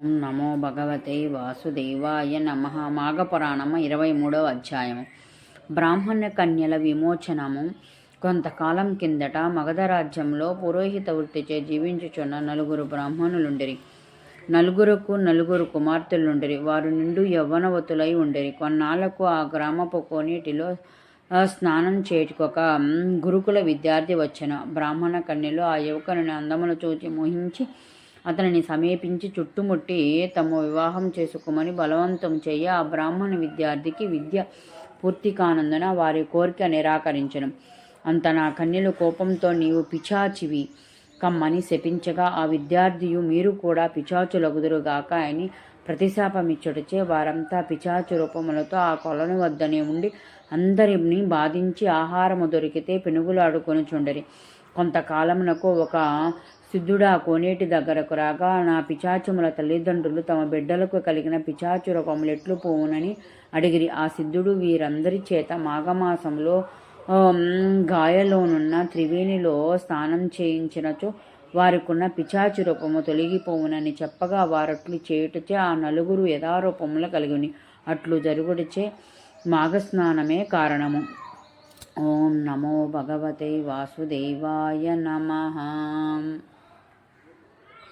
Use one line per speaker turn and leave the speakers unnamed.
ఓం నమో భగవతే వాసుదేవాయ నమ. మాఘపురాణము 23వ అధ్యాయము. బ్రాహ్మణ కన్యల విమోచనము. కొంతకాలం కిందట మగధ రాజ్యంలో పురోహిత వృత్తిచే జీవించుచున్న నలుగురు బ్రాహ్మణులుండిరి. నలుగురు కుమార్తెలుండిరి. వారు నిండు యవ్వనవతులై ఉండిరి. కొన్నాళ్లకు ఆ గ్రామపు కోనేటిలో స్నానం చేయుటకొక గురుకుల విద్యార్థి వచ్చెను. బ్రాహ్మణ కన్యలు ఆ యువకుని అందమును చూచి మోహించి అతనిని సమీపించి చుట్టుముట్టి తమ వివాహం చేసుకోమని బలవంతం చేయ ఆ బ్రాహ్మణ విద్యార్థికి విద్య పూర్తి కానందున వారి కోరిక నిరాకరించను. అంత నా కన్యలు కోపంతో నీవు పిచాచివి కమ్మని శపించగా ఆ విద్యార్థియు మీరు కూడా పిచాచులగుదురుగాక అని ప్రతిశాపమిచ్చుటచే వారంతా పిచాచు రూపములతో ఆ కొలను వద్దనే ఉండి అందరిని బాధించి ఆహారము దొరికితే పెనుగులాడుకొనుచుండరి. కొంతకాలమునకు ఒక సిద్ధుడా కోనేటి దగ్గరకు రాగా నా పిచాచముల తల్లిదండ్రులు తమ బిడ్డలకు కలిగిన పిచాచు రూపములు ఎట్లు పోవునని అడిగిరి. ఆ సిద్ధుడు వీరందరి చేత మాఘమాసంలో గాయలోనున్న త్రివేణిలో స్నానం చేయించినచో వారికున్న పిచాచు రూపము తొలగిపోవునని చెప్పగా వారట్లు చేయుటచే ఆ నలుగురు యథారూపములు కలిగిని. అట్లు జరుగుటచే మాఘస్నానమే కారణము. ఓం నమో భగవతే వాసుదేవాయ నమః.